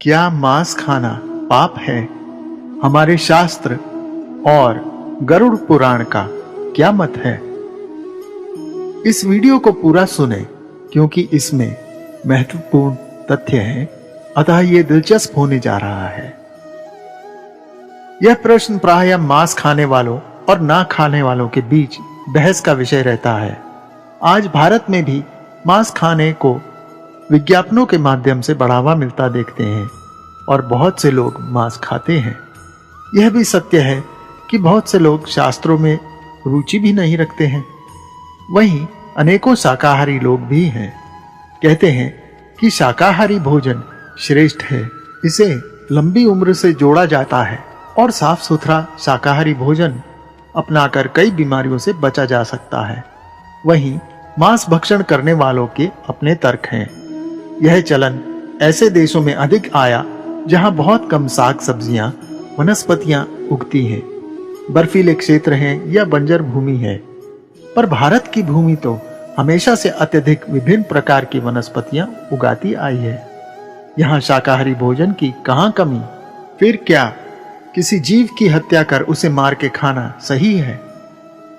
क्या मांस खाना पाप है? हमारे शास्त्र और गरुड़ पुराण का क्या मत है? इस वीडियो को पूरा सुने क्योंकि इसमें महत्वपूर्ण तथ्य हैं, अतः यह दिलचस्प होने जा रहा है। यह प्रश्न प्रायः मांस खाने वालों और ना खाने वालों के बीच बहस का विषय रहता है। आज भारत में भी मांस खाने को विज्ञापनों के माध्यम से बढ़ावा मिलता देखते हैं और बहुत से लोग मांस खाते हैं। यह भी सत्य है कि बहुत से लोग शास्त्रों में रुचि भी नहीं रखते हैं। वहीं अनेकों शाकाहारी लोग भी हैं। कहते हैं कि शाकाहारी भोजन श्रेष्ठ है, इसे लंबी उम्र से जोड़ा जाता है और साफ सुथरा शाकाहारी भोजन अपनाकर कई बीमारियों से बचा जा सकता है। वहीं मांस भक्षण करने वालों के अपने तर्क हैं। यह चलन ऐसे देशों में अधिक आया जहां बहुत कम साग सब्जियां, वनस्पतियां उगती हैं, बर्फीले क्षेत्र हैं या बंजर भूमि है। पर भारत की भूमि तो हमेशा से अत्यधिक विभिन्न प्रकार की वनस्पतियां उगाती आई है। यहाँ शाकाहारी भोजन की कहाँ कमी? फिर क्या किसी जीव की हत्या कर उसे मार के खाना सही है?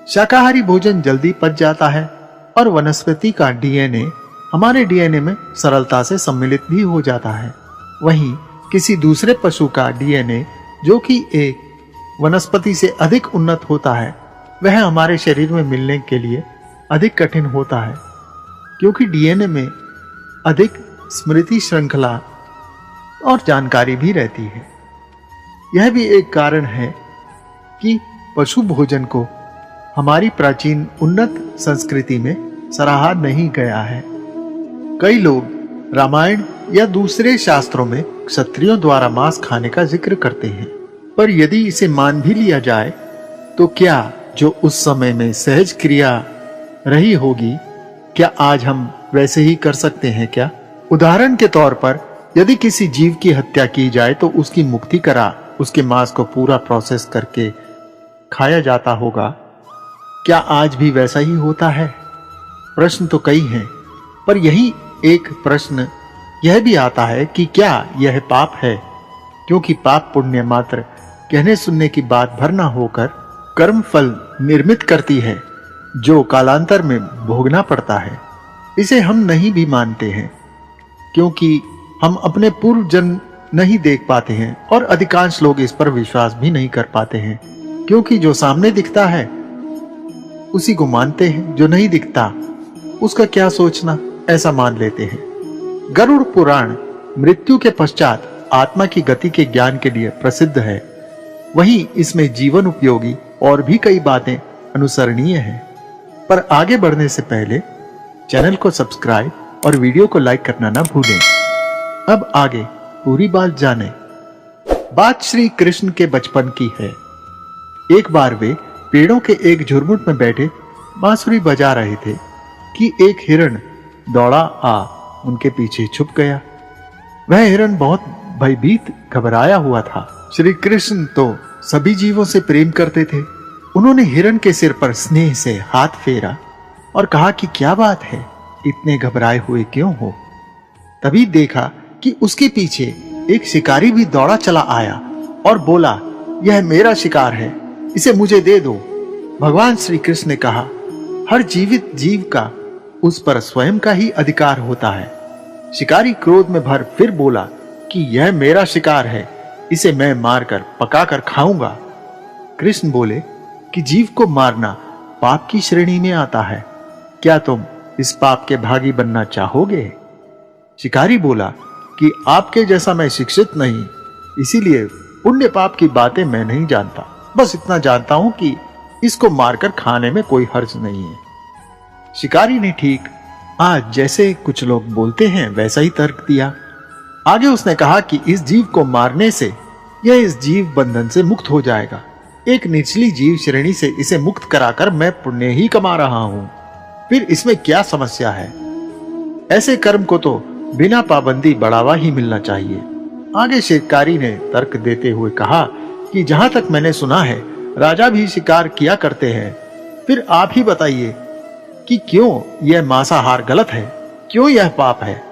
शाकाहारी भोजन जल्दी पच जाता है और वनस्पति का डीएनए हमारे डीएनए में सरलता से सम्मिलित भी हो जाता है। वहीं किसी दूसरे पशु का डीएनए जो कि एक वनस्पति से अधिक उन्नत होता है, वह हमारे शरीर में मिलने के लिए अधिक कठिन होता है, क्योंकि डीएनए में अधिक स्मृति श्रृंखला और जानकारी भी रहती है। यह भी एक कारण है कि पशु भोजन को हमारी प्राचीन उन्नत संस्कृति में सराहा नहीं गया है। कई लोग रामायण या दूसरे शास्त्रों में क्षत्रियों द्वारा मांस खाने का जिक्र करते हैं, पर यदि इसे मान भी लिया जाए तो क्या जो उस समय में सहज क्रिया रही होगी, क्या आज हम वैसे ही कर सकते हैं क्या? उदाहरण के तौर पर यदि किसी जीव की हत्या की जाए तो उसकी मुक्ति करा उसके मांस को पूरा प्रोसेस करके खाया जाता होगा। क्या आज भी वैसा ही होता है? प्रश्न तो कई हैं, पर यही एक प्रश्न यह भी आता है कि क्या यह पाप है? क्योंकि पाप पुण्य मात्र कहने सुनने की बात भर न होकर कर्म फल निर्मित करती है, जो कालांतर में भोगना पड़ता है। इसे हम नहीं भी मानते हैं क्योंकि हम अपने पूर्व जन्म नहीं देख पाते हैं और अधिकांश लोग इस पर विश्वास भी नहीं कर पाते हैं, क्योंकि जो सामने दिखता है उसी को मानते हैं, जो नहीं दिखता उसका क्या सोचना, ऐसा मान लेते हैं। गरुड़ पुराण मृत्यु के पश्चात आत्मा की गति के ज्ञान के लिए प्रसिद्ध है। वहीं इसमें जीवन उपयोगी और भी कई बातें अनुसरणीय हैं। पर आगे बढ़ने से पहले चैनल को सब्सक्राइब और वीडियो को लाइक करना ना भूलें। अब आगे पूरी बात जाने। बात श्री कृष्ण के बचपन की है। एक बार वे पेड़ों के एक झुरमुट में बैठे बांसुरी बजा रहे थे कि एक हिरण दौड़ा आ उनके पीछे छुप गया। वह हिरण बहुत भयभीत घबराया हुआ था। श्री कृष्ण तो सभी जीवों से प्रेम करते थे। उन्होंने हिरण के सिर पर स्नेह से हाथ फेरा और कहा कि क्या बात है, इतने घबराए हुए क्यों हो? तभी देखा कि उसके पीछे एक शिकारी भी दौड़ा चला आया और बोला, यह मेरा शिकार है, इसे मुझे दे दो। भगवान श्री कृष्ण ने कहा, हर जीवित जीव का उस पर स्वयं का ही अधिकार होता है। शिकारी क्रोध में भर फिर बोला कि यह मेरा शिकार है, इसे मैं मारकर पकाकर खाऊंगा। कृष्ण बोले कि जीव को मारना पाप की श्रेणी में आता है। क्या तुम इस पाप के भागी बनना चाहोगे? शिकारी बोला कि आपके जैसा मैं शिक्षित नहीं, इसीलिए पुण्य पाप की बातें मैं नहीं जानता। बस इतना जानता हूं कि इसको मारकर खाने में कोई हर्ज नहीं है। शिकारी ने ठीक आज जैसे कुछ लोग बोलते हैं वैसा ही तर्क दिया। आगे उसने कहा कि इस जीव को मारने से यह इस जीव बंधन से मुक्त हो जाएगा। एक निचली जीव श्रेणी से इसे मुक्त कराकर मैं पुण्य ही कमा रहा हूं, फिर इसमें क्या समस्या है? ऐसे कर्म को तो बिना पाबंदी बढ़ावा ही मिलना चाहिए। आगे शिकारी ने तर्क देते हुए कहा कि जहां तक मैंने सुना है राजा भी शिकार किया करते हैं। फिर आप ही बताइए कि क्यों यह मांसाहार गलत है, क्यों यह पाप है?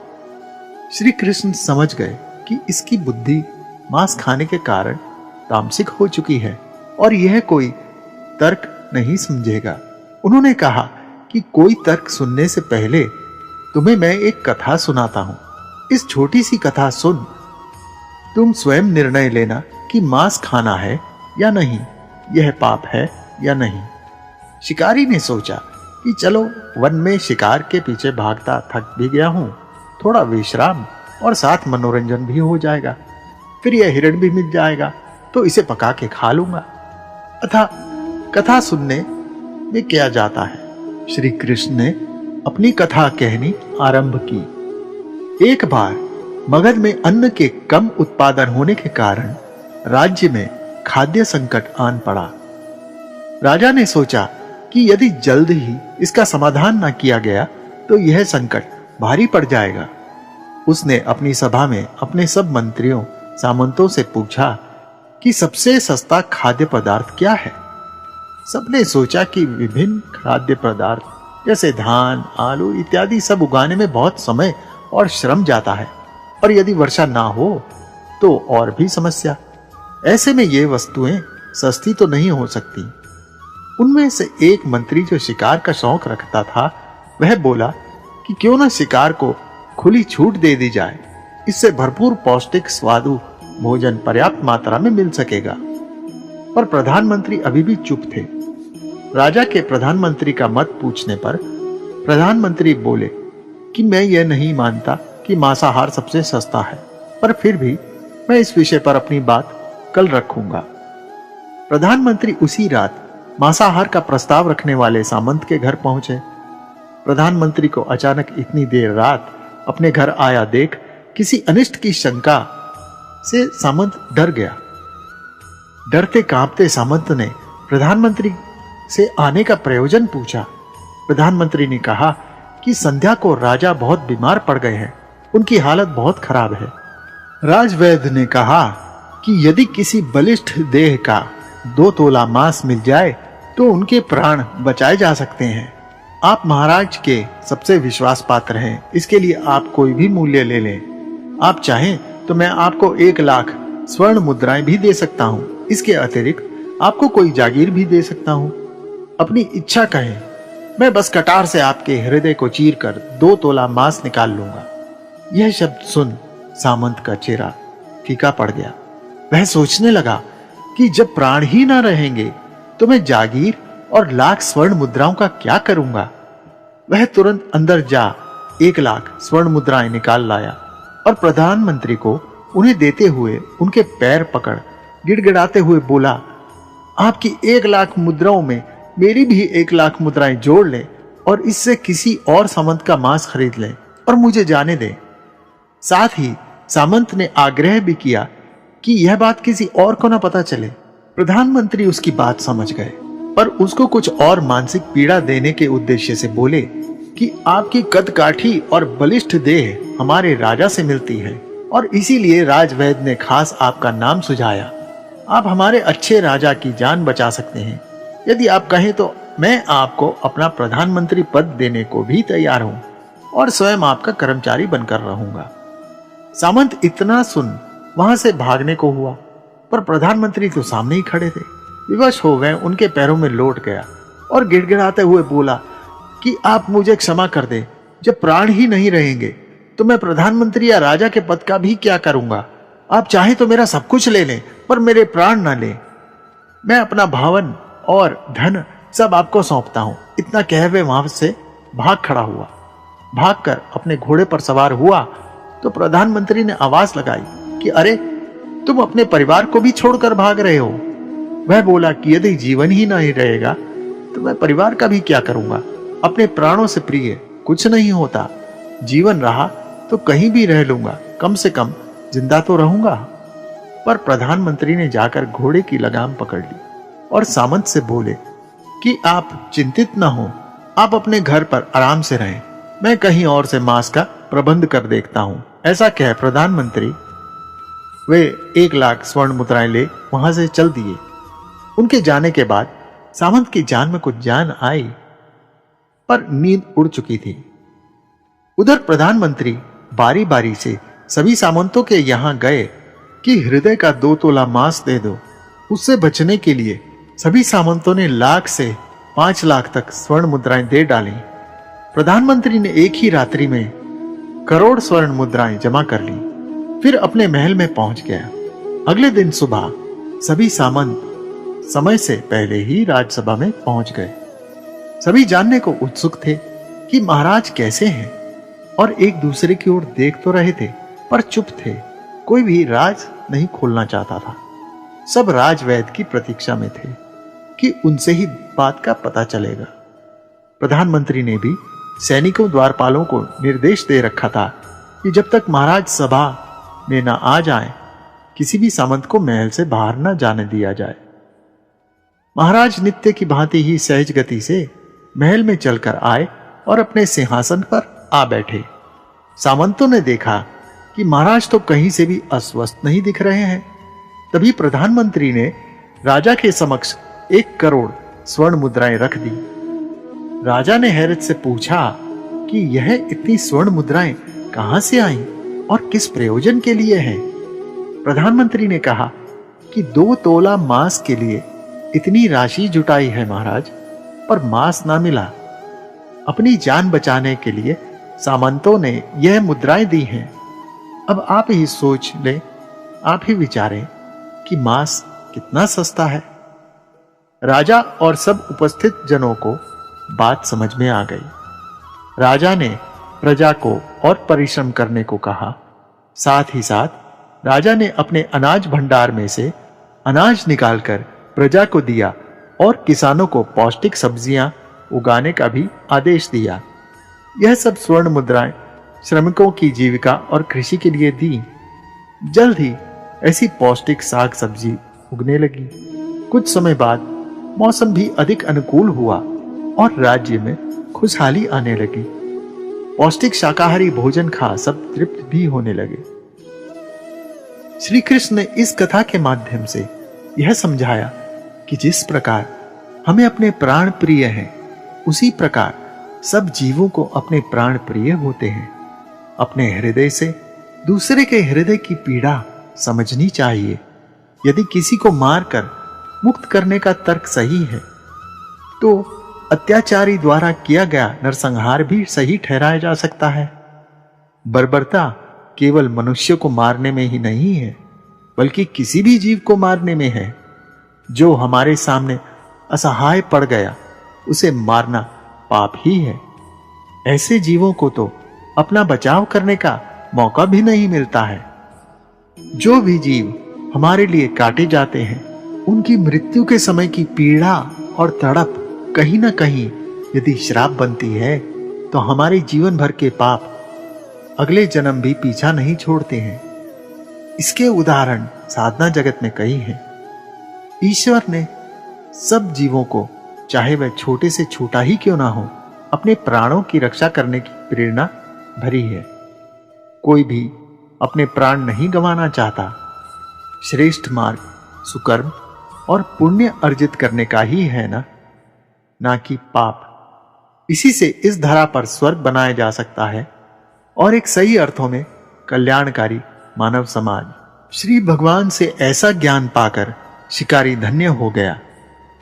श्री कृष्ण समझ गए कि इसकी बुद्धि मांस खाने के कारण तामसिक हो चुकी है और यह कोई तर्क नहीं समझेगा। उन्होंने कहा कि कोई तर्क सुनने से पहले तुम्हें मैं एक कथा सुनाता हूं। इस छोटी सी कथा सुन तुम स्वयं निर्णय लेना कि मांस खाना है या नहीं, यह पाप है या नहीं। शिकारी ने सोचा कि चलो वन में शिकार के पीछे भागता थक भी गया हूं, थोड़ा विश्राम और साथ मनोरंजन भी हो जाएगा, फिर यह हिरण भी मिल जाएगा तो इसे पका के खा लूंगा। अतः कथा सुनने में क्या जाता है। श्री कृष्ण ने अपनी कथा कहनी आरंभ की। एक बार मगध में अन्न के कम उत्पादन होने के कारण राज्य में खाद्य संकट आन पड़ा। राजा ने सोचा कि यदि जल्द ही इसका समाधान न किया गया तो यह संकट भारी पड़ जाएगा। उसने अपनी सभा में अपने सब मंत्रियों सामंतों से पूछा कि सबसे सस्ता खाद्य पदार्थ क्या है। सबने सोचा कि विभिन्न खाद्य पदार्थ जैसे धान, आलू इत्यादि सब उगाने में बहुत समय और श्रम जाता है और यदि वर्षा ना हो तो और भी समस्या। ऐसे में ये वस्तुएं सस्ती तो नहीं हो सकती। उनमें से एक मंत्री जो शिकार का शौक रखता था वह बोला कि क्यों ना शिकार को खुली छूट दे दी जाए, इससे भरपूर पौष्टिक स्वादु भोजन पर्याप्त मात्रा में मिल सकेगा। पर प्रधानमंत्री अभी भी चुप थे। राजा के प्रधानमंत्री का मत पूछने पर प्रधानमंत्री बोले कि मैं यह नहीं मानता कि मांसाहार सबसे सस्ता है, पर फिर भी मैं इस विषय पर अपनी बात कल रखूंगा। प्रधानमंत्री उसी रात मांसाहार का प्रस्ताव रखने वाले सामंत के घर पहुंचे। प्रधानमंत्री को अचानक इतनी देर रात अपने घर आया देख किसी अनिष्ट की शंका से सामंत डर गया। डरते कांपते सामंत ने प्रधानमंत्री से आने का प्रयोजन पूछा। प्रधानमंत्री ने कहा कि संध्या को राजा बहुत बीमार पड़ गए हैं, उनकी हालत बहुत खराब है। राजवैद्य ने कहा कि यदि किसी बलिष्ठ देह का 2 तोला मांस मिल जाए तो उनके प्राण बचाए जा सकते हैं। आप महाराज के सबसे विश्वास पात्र हैं, इसके लिए आप कोई भी मूल्य ले लें। आप चाहें तो मैं आपको 1 लाख स्वर्ण मुद्राएं भी दे सकता हूँ। इसके अतिरिक्त आपको कोई जागीर भी दे सकता हूँ। अपनी इच्छा कहें, मैं बस कटार से आपके हृदय को चीर कर 2 तोला मांस निकाल लूंगा। यह शब्द सुन सामंत का चेहरा फीका पड़ गया। वह सोचने लगा कि जब प्राण ही ना रहेंगे तो मैं जागीर और लाख स्वर्ण मुद्राओं का क्या करूंगा। वह तुरंत अंदर जा 1 लाख स्वर्ण मुद्राएं निकाल लाया और प्रधानमंत्री को उन्हें देते हुए उनके पैर पकड़ गिड़गिड़ाते हुए बोला, आपकी 1 लाख मुद्राओं में मेरी भी 1 लाख मुद्राएं जोड़ ले और इससे किसी और सामंत का मांस खरीद ले और मुझे जाने दे। साथ ही सामंत ने आग्रह भी किया कि यह बात किसी और को न पता चले। प्रधानमंत्री उसकी बात समझ गए, पर उसको कुछ और मानसिक पीड़ा देने के उद्देश्य से बोले कि आपकी कदकाठी और बलिष्ठ देह हमारे राजा से मिलती है और इसीलिए राजवैद्य ने खास आपका नाम सुझाया। आप हमारे अच्छे राजा की जान बचा सकते हैं। यदि आप कहें तो मैं आपको अपना प्रधानमंत्री पद देने को भी तैयार हूं और स्वयं आपका कर्मचारी बनकर रहूंगा। सामंत इतना सुन वहां से भागने को हुआ, पर प्रधानमंत्री तो सामने ही खड़े थे। विवश हो गए, उनके पैरों में लौट गया और गिड़गिड़ाते हुए बोला कि आप मुझे क्षमा कर दे। जब प्राण ही नहीं रहेंगे तो मैं प्रधानमंत्री या राजा के पद का भी क्या करूंगा। आप चाहे तो मेरा सब कुछ ले लें, पर मेरे प्राण ना लें। मैं अपना भवन और धन सब आपको सौंपता हूं। इतना कह वे वहां से भाग खड़ा हुआ। भागकर अपने घोड़े पर सवार हुआ तो प्रधानमंत्री ने आवाज लगाई कि अरे, तुम अपने परिवार को भी छोड़कर भाग रहे हो। वह बोला कि यदि जीवन ही नहीं रहेगा तो मैं परिवार का भी क्या करूंगा। अपने प्राणों से प्रिय कुछ नहीं होता। जीवन रहा तो कहीं भी रह लूंगा, कम से कम जिंदा तो रहूंगा। पर प्रधानमंत्री ने जाकर घोड़े की लगाम पकड़ ली और सामंत से बोले कि आप चिंतित न हो, आप अपने घर पर आराम से रहें, मैं कहीं और से मांस का प्रबंध कर देखता हूं। ऐसा कह प्रधानमंत्री वे 1 लाख स्वर्ण मुद्राएं ले वहां से चल दिए। उनके जाने के बाद सामंत की जान में कुछ जान आई, पर नींद उड़ चुकी थी। उधर प्रधानमंत्री बारी बारी से सभी सामंतों के यहां गए कि हृदय का 2 तोला मांस दे दो। उससे बचने के लिए सभी सामंतों ने 1 लाख से 5 लाख तक स्वर्ण मुद्राएं दे डाली। प्रधानमंत्री ने एक ही रात्रि में करोड़ स्वर्ण मुद्राएं जमा कर ली, फिर अपने महल में पहुंच गया। अगले दिन सुबह सभी सामंत समय से पहले ही राजसभा में पहुंच गए। सभी जानने को उत्सुक थे कि महाराज कैसे हैं और एक दूसरे की ओर देख तो रहे थे पर चुप थे। कोई भी राज नहीं खोलना चाहता था। सब राजवैद्य की प्रतीक्षा में थे कि उनसे ही बात का पता चलेगा। प्रधानमंत्री ने भी सैनिकों द्वारपालों को निर्देश दे रखा था कि जब तक महाराज सभा में न आ जाएं, किसी भी सामंत को महल से बाहर न जाने दिया जाए। महाराज नित्य की भांति ही सहज गति से महल में चलकर आए और अपने सिंहासन पर आ बैठे। सामंतों ने देखा कि महाराज तो कहीं से भी अस्वस्थ नहीं दिख रहे हैं। तभी प्रधानमंत्री ने राजा के समक्ष 1 करोड़ स्वर्ण मुद्राएं रख दी। राजा ने हैरत से पूछा कि यह इतनी स्वर्ण मुद्राएं कहां से आईं और किस प्रयोजन के लिए हैं? प्रधानमंत्री ने कहा कि 2 तोला मांस के लिए इतनी राशि जुटाई है महाराज, पर मांस ना मिला। अपनी जान बचाने के लिए सामंतों ने यह मुद्राएं दी हैं। अब आप ही सोच लें, आप ही विचारें कि मांस कितना सस्ता है। राजा और सब उपस्थित जनों को बात समझ में आ गई। राजा ने प्रजा को और परिश्रम करने को कहा। साथ ही साथ राजा ने अपने अनाज भंडार में से अनाज निकालकर प्रजा को दिया और किसानों को पौष्टिक सब्जियां उगाने का भी आदेश दिया। यह सब स्वर्ण मुद्राएं श्रमिकों की जीविका और कृषि के लिए दी। जल्द ही ऐसी पौष्टिक साग सब्जी उगने लगी। कुछ समय बाद मौसम भी अधिक अनुकूल हुआ और राज्य में खुशहाली आने लगी। पौष्टिक शाकाहारी भोजन खा सब तृप्त भी होने लगे। श्री कृष्ण ने इस कथा के माध्यम से यह समझाया कि जिस प्रकार हमें अपने प्राण प्रिय हैं, उसी प्रकार सब जीवों को अपने प्राण प्रिय होते हैं। अपने हृदय से दूसरे के हृदय की पीड़ा समझनी चाहिए। यदि किसी को मारकर मुक्त करने का तर्क सही है, तो अत्याचारी द्वारा किया गया नरसंहार भी सही ठहराया जा सकता है। बर्बरता केवल मनुष्य को मारने में ही नहीं है, बल्कि किसी भी जीव को मारने में है। जो हमारे सामने असहाय पड़ गया, उसे मारना पाप ही है। ऐसे जीवों को तो अपना बचाव करने का मौका भी नहीं मिलता है। जो भी जीव हमारे लिए काटे जाते हैं, उनकी मृत्यु के समय की पीड़ा और तड़प कहीं ना कहीं यदि श्राप बनती है, तो हमारे जीवन भर के पाप अगले जन्म भी पीछा नहीं छोड़ते हैं। इसके उदाहरण साधना जगत में कई हैं। ईश्वर ने सब जीवों को, चाहे वह छोटे से छोटा ही क्यों ना हो, अपने प्राणों की रक्षा करने की प्रेरणा भरी है। कोई भी अपने प्राण नहीं गंवाना चाहता। श्रेष्ठ मार्ग सुकर्म और पुण्य अर्जित करने का ही है ना कि पाप। इसी से इस धरा पर स्वर्ग बनाया जा सकता है और एक सही अर्थों में कल्याणकारी मानव समाज। श्री भगवान से ऐसा ज्ञान पाकर शिकारी धन्य हो गया।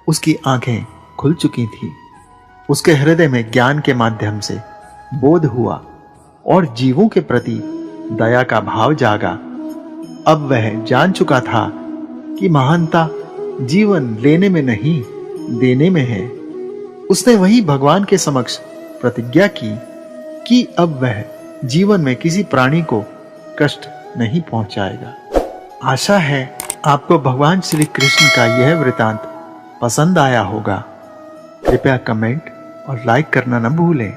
उसकी आंखें खुल चुकी थी। उसके हृदय में ज्ञान के माध्यम से बोध हुआ और जीवों के प्रति दया का भाव जागा। अब वह जान चुका था कि महानता जीवन लेने में नहीं, देने में है। उसने वही भगवान के समक्ष प्रतिज्ञा की कि अब वह जीवन में किसी प्राणी को कष्ट नहीं पहुंचाएगा। आशा है आपको भगवान श्री कृष्ण का यह वृतांत पसंद आया होगा। कृपया कमेंट और लाइक करना न भूलें।